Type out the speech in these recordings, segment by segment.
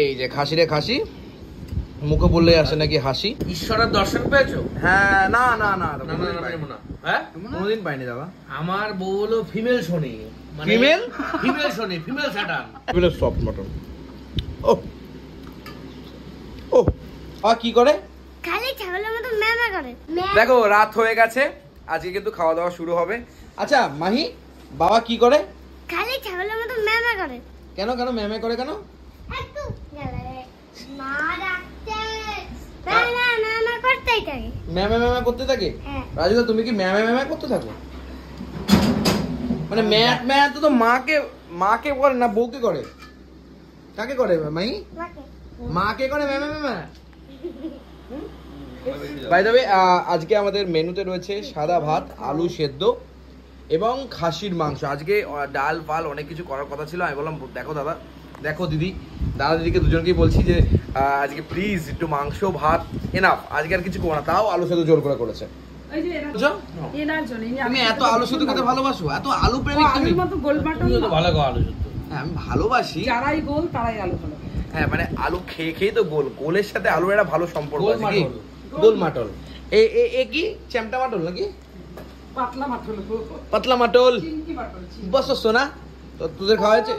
এই যে খাসি রে খাসি, মুখে বললেই আসে নাকি হাসি। ঈশ্বরের দর্শন পেয়েছো? হ্যাঁ, না না না হ্যাঁ, কোনোদিন পাইনি দাদা। আমার বউ হলো ফিমেল শনি। ফিমেল ফিমেল শনি, female Saturn. Female soft mutton. ও ও আর কি করে? খালি ছাগলের মতো ম্যামা করে। দেখো রাত হয়ে গেছে, আজকে কিন্তু খাওয়া দাওয়া শুরু হবে। আচ্ছা মাহি, বাবা কি করে? খালি ছাগলের মতো ম্যামা করে। কেন কেন ম্যামে করে কেন? একটু গেলে মা ডাকতে না না না না করতেই থাকে। ম্যামে ম্যামে করতে থাকে? হ্যাঁ। রাজুদা তুমি কি ম্যামে ম্যামে করতে থাকো? মানে ম্যাট ম্যাট তো মাকে করে না, বউকে করে? কাকে করে মাহি? মাকে করে ম্যামে ম্যামে। বাই দ্য ওয়ে, আজকে আমাদের মেনুতে রয়েছে সাদা ভাত, আলু সেদ্ধ এবং খাসির মাংস। আজকে ডাল ফাল অনেক কিছু করার কথা ছিল। আমি বললাম দেখো দাদা, দেখো দিদি, দাদা দিদিকে দুজনকেই বলছি যে আজকে প্লিজ একটু মাংস ভাত এনাফ, আজকে আর কিছু করো না। তাও আলু সেদ্ধ জোর করে করেছে। তুমি এত আলু সেদ্ধ খেতে ভালোবাসো, এত আলু প্রেমিক তুমি? ভালো গো আলু সেদ্ধ। হ্যাঁ আমি ভালোবাসি, যারাই গোল তারাই আলু ভালো। হ্যাঁ মানে আলু খেয়ে খেয়ে তো গোলের সাথে আলুর একটা ভালো সম্পর্ক আছে। কি গোল গোল মাটল? এ কি চ্যামটা মাটল নাকি পাতলা মাটল? পাতলা মাটল। চিংকি মাটল। বস সোনা, তো তোদের খাওয়া হয়েছে?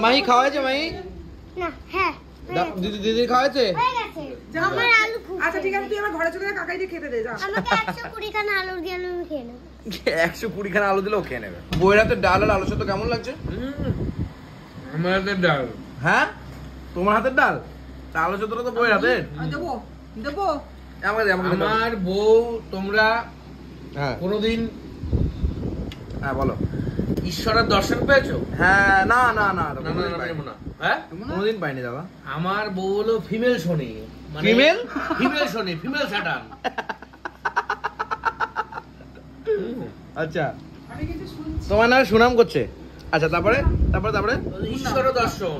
মাহি খাওয়া হয়েছে? মাহি না, হ্যাঁ দিদির খাওয়া হয়েছে? হয়ে গেছে। আমার আলু খুব। আচ্ছা ঠিক আছে, তুই আমার ঘরে চলে যা, কাকাই দিয়ে খেতে দে যা। আমাকে 120 খানা আলু দিয়ে আমি খেয়ে নেব। 120 খানা আলু দিলেও খেয়ে নেবে। বইরাতে ডাল আর আলু সেদ্ধ কেমন লাগছে? আমার হাতের ডাল। হ্যাঁ তোমার হাতের ডাল? আলু সেদ্ধটা তো বইয়ের হাতের। দেবো দেবো। আমাকে দে, আমাকে দে। আমার বউ, তোমরা হ্যাঁ কোনোদিন হ্যাঁ বলো। ঈশ্বরের দর্শন পেয়েছো? হ্যাঁ, না না না হ্যাঁ, কোনোদিন পাইনি দাদা। আমার বউ হলো ফিমেল শনি। ফিমেল? ফিমেল শনি, ফিমেল স্যাটার্ন। আচ্ছা, আমি কিন্তু শুনছি। তোমার নামে সুনাম করছে। আচ্ছা তারপরে তারপরে তারপরে ঈশ্বরের দর্শন।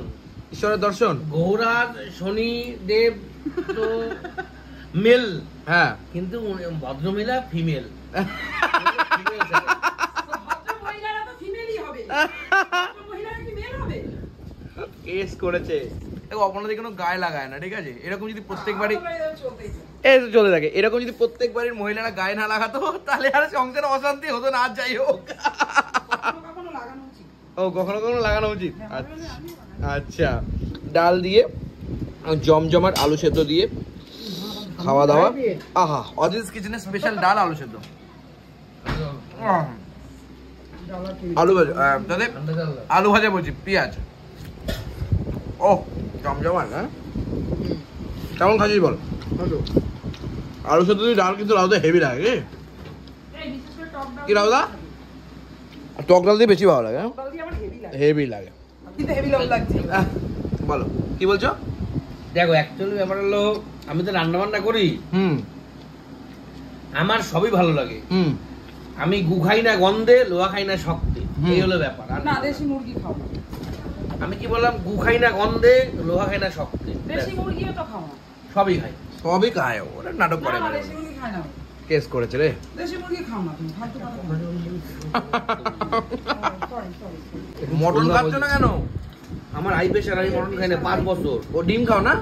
ঈশ্বরের দর্শন। গৌরাজ শনি দেব তো মেল, হ্যাঁ কিন্তু ভদ্রমহিলা ফিমেল। ভদ্র মহিলারা তো ফিমেলই হবে। ভদ্র মহিলারা কি মেল হবে? কেস করেছে। দেখো আপনাদের কোনো গায়ে লাগায় না, ঠিক আছে? এরকম যদি প্রত্যেকবারই চলতেই থাকে। এই তো চলে থাকে, এরকম যদি প্রত্যেকবারের মহিলারা গায়ে না লাগাতো তাহলে আর সংসারে অশান্তি হতো না। আর যাই হোক, কখনো লাগানো উচিত। ও কখনো কখনো লাগানো উচিত। আচ্ছা, ডাল দিয়ে জমজমাট আলু সেদ্ধ দিয়ে খাওয়া দাওয়া। আহা, অজিজ কিচেনের স্পেশাল ডাল আলু সেদ্ধ। আলু ভাজা, তাহলে আলু ভাজা বলছি, পেঁয়াজ। ও জমজমাট। হ্যাঁ কেমন খাচ্ছিস বল? আলু সেদ্ধ দিয়ে ডাল কিন্তু রাউদা হেভি লাগে। এই বিশেষ করে টক ডাল। কি রাউদা? টক ডাল দিয়ে বেশি ভালো লাগে। ডাল দিয়ে আমার হেভি লাগে। হেভি লাগে। কিন্তু হেভি লং লাগছে। বলো কি বলছো? দেখো অ্যাকচুয়ালি ব্যাপার হলো, আমি তো রান্না বান্না করি, আমার সবই ভালো লাগে। আমি গু খাই না গন্ধে, লোহা খাই না শক্তে, এই হলো ব্যাপার। আর না, দেশি মুরগি খাও না। আমি কি বললাম? গু খাই না গন্ধে, লোহা খাই না শক্তে, দেশি মুরগিও তো খাও না। সবই খাই। সবই খায়, ওরা নাটক করে। না, দেশি মুরগি খায় না। কেস করেছে রে। দেশি মুরগি খাও না তুমি, ফালতু কথা বলো। সরি। মটন খাচ্ছ না কেন? আমার হাই প্রেশার, আমি মটন খাই না 5 বছর। ও ডিম খাও না?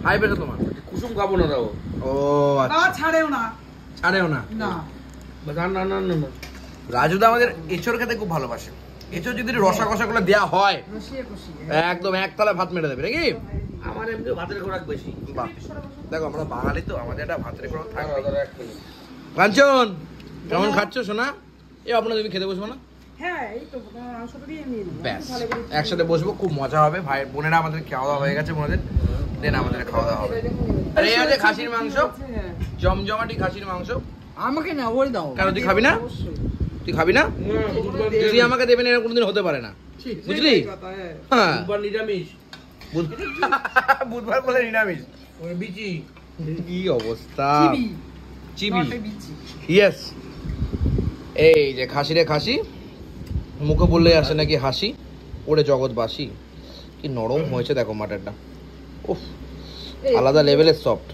হাই প্রেশার তোমার? কুসুম খাবো না তাও। ও না, আচ্ছা, ছাড়েও না। ছাড়েও না। না। না না না না না। রাজুদা আমাদের এঁচড় খেতে খুব ভালোবাসে। এঁচড় যদি রসা কষা করে দেওয়া হয়, রসিয়ে কষিয়ে। একদম একতলা ভাত মেরে দেবে নাকি? আমার এমনি ভাতের খোরাক বেশি। বাহ, দেখো আমরা বাঙালি তো, আমাদের একটা ভাতের খোরাক থাকে। এক মিনিট। কাঞ্চন কেমন খাচ্ছ সোনা? এই আপনার তুমি খেতে বসবো না? হ্যাঁ, এই তো তোমার মাংসটা দিয়ে নিয়ে নেবো। ব্যাস, ভালো করে একসাথে বসবো, খুব মজা হবে। ভাই বোনেরা আমাদের খাওয়া দাওয়া হয়ে গেছে, বোনেদের দেন আমাদের খাওয়া দাওয়া হবে। আর এই আছে খাসির মাংস, জমজমাটি খাসির মাংস। আমাকে না ওই দাও। কেন তুই খাবি না? তুই খাবি না? তুই আমাকে দেবেন এরকম কোনোদিন হতে পারে না, বুঝলি? হ্যাঁ, বুধবার নিরামিষ। বুধবার বলে নিরামিষ। ওই বিচি। কি অবস্থা! চিবি, বিচি। ইয়েস। এই যে খাসি রে খাসি, মুখে বললেই আসে নাকি হাসি। ওরে জগৎবাসী, কি নরম হয়েছে দেখো মাটনটা। উফ, আলাদা লেভেলের সফট।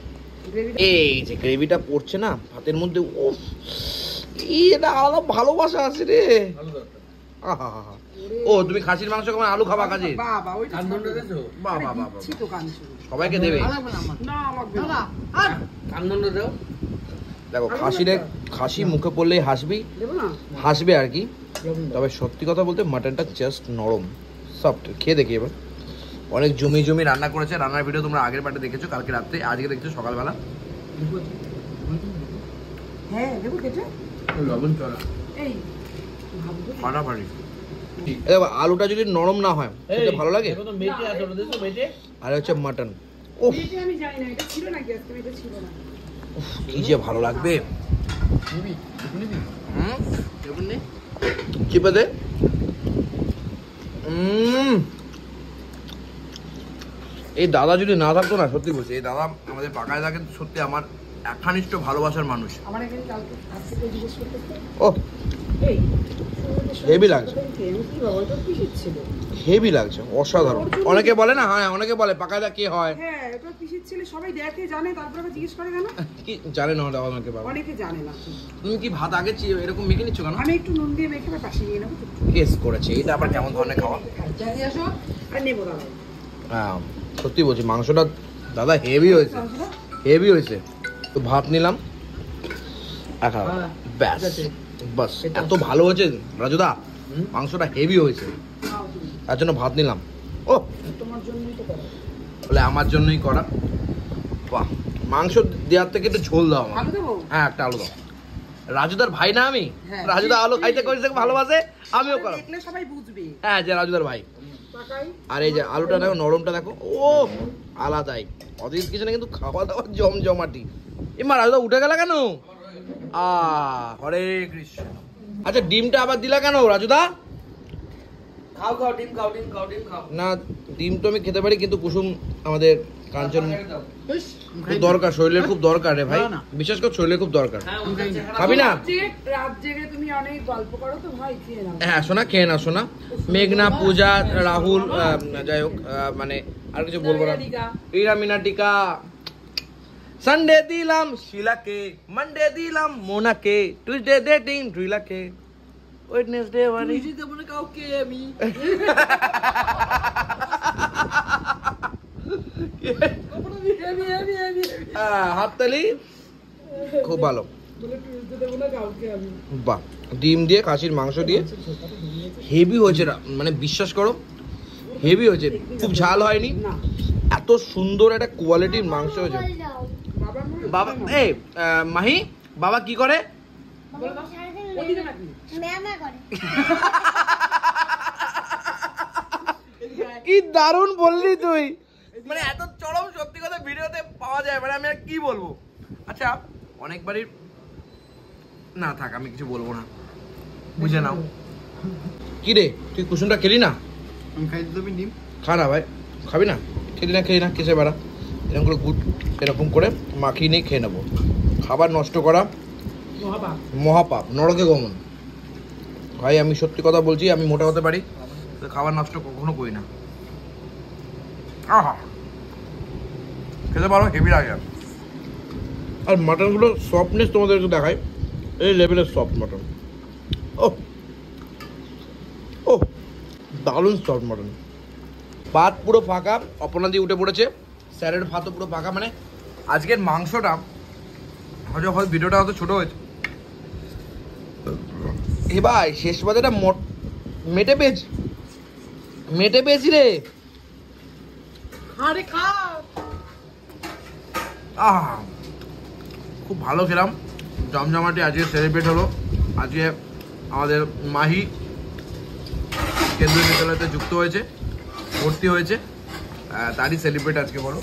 এই যে গ্রেভিটা পড়ছে না ভাতের মধ্যে, উফ, এটা আলাদা ভালোবাসা আছে রে। আহা। ও তুমি খাসির মাংস কেমন আলু খাবা কাজে? বাবা ওই কান্দনটা দেছো? বাহ বাহ বাহ ছি তো কাঞ্চু সবাইকে দেবে। না লাগবে না কান্দনটা দাও। দেখো খাসি মুখে পড়লেই দেবো না হাসবে আর কি। তবে সত্যি কথা বলতে মাটনটা জাস্ট নরম সফট। খেয়ে দেখি এবার। অনেক জমি রান্না করেছে। রান্নার ভিডিও তোমরা আগের পার্টে দেখেছো, কালকে রাত্রে, আজকে দেখছো সকালবেলা। হ্যাঁ দেবো কেটে লবণ চড়া। এই ফাটাফাটি। দেখো আলুটা যদি নরম না হয় খেতে ভালো লাগে। দেখো তো মেটে আছে, ওটা দেখো মেটে। আর হচ্ছে মাটন, উফ এটা আমি জানি না এটা ছিল নাকি আজকে এটা ছিল না কি যে ভালো লাগবে। নিবি নিবি হুম দেখুন নে। চিপে দে। এই দাদা যদি না থাকতো না, সত্যি বলছি, এই দাদা আমাদের পাকায় থাকে সত্যি আমার একনিষ্ঠ ভালোবাসার মানুষ। আমার এখানে কালকে আজকে জিজ্ঞেস করতেছে ও এই হেভি লাগছে, কি বাবা এটা কি ছিল হেভি লাগছে, অসাধারণ। অনেকে বলে না, হ্যাঁ অনেকে বলে পাকায়দা কে হয়, হ্যাঁ এটা পিসির ছেলে সবাই দেখে জানে তারপর আবার জিজ্ঞেস করে কেন কি জানে না ওটা অনেকে বাবা। অনেকে জানে না তুমি কি ভাত আগে এরকম মেখে নিচ্ছ কেন? আমি একটু নুন দিয়ে মেখে আবার পাশে নিয়ে নেবো গেস করেছে এটা আবার কেমন ধরনের খাওয়া। যাই আসো আর নেবো দাদা হ্যাঁ সত্যি বলছি মাংসটা দাদা হেভি হয়েছে, হেভি হয়েছে। তো ভাত নিলাম, ব্যাস বাস, এত ভালো হয়েছে রাজুদা, মাংসটা হেভি হয়েছে, তার জন্য ভাত নিলাম। ও তোমার জন্যই তো করা বলে আমার জন্যই করা। বাহ, মাংস দেওয়ার থেকে একটু ঝোল দাও আমার। আলু দেবো হ্যাঁ একটা আলু দাও। রাজুদার ভাই না আমি, হ্যাঁ। রাজুদা আলু খাইতে করেছে ভালোবাসে, আমিও করাম। দেখলে সবাই বুঝবে হ্যাঁ যে রাজুদার ভাই। পাকাই আর এই যে আলুটা দেখো, নরমটা দেখো, ও আলাদাই। অদিত কিচেনে কিন্তু খাওয়া দাওয়া জমজমাটি। এমা রাজুদা উঠে গেল কেন? হরে কৃষ্ণ। আচ্ছা ডিমটা আবার দিলা কেন রাজুদা? খাও খাও ডিম খাও ডিম খাও ডিম খাও। না ডিম তো আমি খেতে পারি, কিন্তু কুসুম আমাদের কাঞ্চন খুব দরকার, শরীরের খুব দরকার রে ভাই, বিশেষ করে শরীরের খুব দরকার। খাবি না? রাত জেগে তুমি অনেক গল্প করো তো ভাই খেয়ে নাও হ্যাঁ শোনা, খেয়ে না শোনা। মেঘনা, পূজা, রাহুল, যাই হোক মানে আর কিছু বলবো না। ইরা মিনাটিকা। সানডে দিলাম শিলাকে, মানডে দিলাম মোনাকে, টুইসডে ডেটিং ট্রিলাকে, ওয়েডনেসডে ওয়ানি দেবো না কাউকে আমি হাততালি, খুব ভালো। বলে টুইসডে দেবো না কাউকে আমি বাহ, ডিম দিয়ে খাসির মাংস দিয়ে হেভি হয়েছে, মানে বিশ্বাস করো হেভি হয়েছে, খুব ঝাল হয়নি, না এত সুন্দর একটা কোয়ালিটির মাংস হয়েছে। বাবার মনে বাবা এই মাহি, বাবা কি করে? ওদিকে নাকি ম্যামা করে কি দারুণ বললি তুই, মানে এত চরম সত্যি কথা ভিডিওতে পাওয়া যায়, মানে আমি আর কি বলবো। আচ্ছা অনেকবারই না থাক, আমি কিছু বলবো না, বুঝে নাও। কি রে তুই কুসুমটা খেলি না? আমি খাই দিবি ডিম। খা না ভাই, খাবি না? খেলি না কিসে বেড়া, এরকম করে গুড এরকম করে মাখিয়ে নিয়ে খেয়ে নেবো। খাবার নষ্ট করা মহাপাপ মহাপাপ, নরকে গমন। ভাই আমি সত্যি কথা বলছি, আমি মোটা হতে পারি, তো খাবার নষ্ট কখনো করি না। আহা খেতে পারো, হেভি লাগে। আর মাটনগুলো সফটনেস তোমাদেরকে দেখায়, এই লেভেলের সফট মাটন। ও ও দারুণ সফট মাটন। ভাত পুরো ফাঁকা, অপনা দিয়ে উঠে পড়েছে, স্যারের ভাতও পুরো ফাঁকা। মানে আজকের মাংসটা হয়তো ভিডিওটা হয়তো ছোট হয়েছে, এ ভাই শেষ বাজারটা মেটে পেয়েছি রে। আরে খা খুব ভালো খেলাম, জমজমাটি আজকে সেলিব্রেট হলো। আজকে আমাদের মাহি কেন্দ্রীয় বিদ্যালয়তে যুক্ত হয়েছে, ভর্তি হয়েছে, তারই সেলিব্রেট আজকে বলো।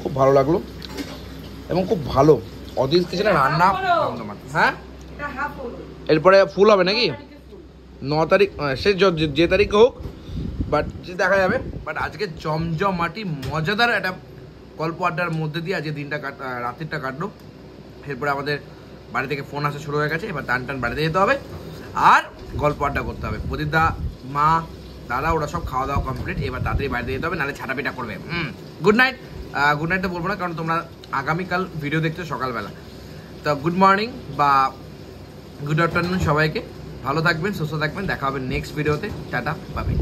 খুব ভালো লাগলো এবং খুব ভালো অদিত কিচেনের রান্না। হ্যাঁ এটা হাফ হলো এরপরে ফুল হবে নাকি 9 তারিখ, সে যে তারিখ হোক, বাট যে দেখা যাবে। বাট আজকে জমজমাটি মজাদার একটা গল্প আড্ডার মধ্যে দিয়ে আজকে দিনটা রাত্রিটা কাটলো। এরপরে আমাদের বাড়ি থেকে ফোন আসা শুরু হয়ে গেছে, এবার টান বাড়িতে যেতে হবে আর গল্প আড্ডা করতে হবে। প্রদীপদা, মা, দাদা ওরা সব খাওয়া দাওয়া কমপ্লিট, এবার তাড়াতাড়ি বাড়িতে যেতে হবে, নাহলে ছাটাপিটা করবে। Good night. গুড নাইট তো বলবো না, কারণ তোমরা আগামীকাল ভিডিও দেখছো সকালবেলা। তো গুড মর্নিং বা গুড আফটারনুন সবাইকে। ভালো থাকবেন, সুস্থ থাকবেন, দেখা হবে নেক্সট ভিডিওতে। Tata, bye bye.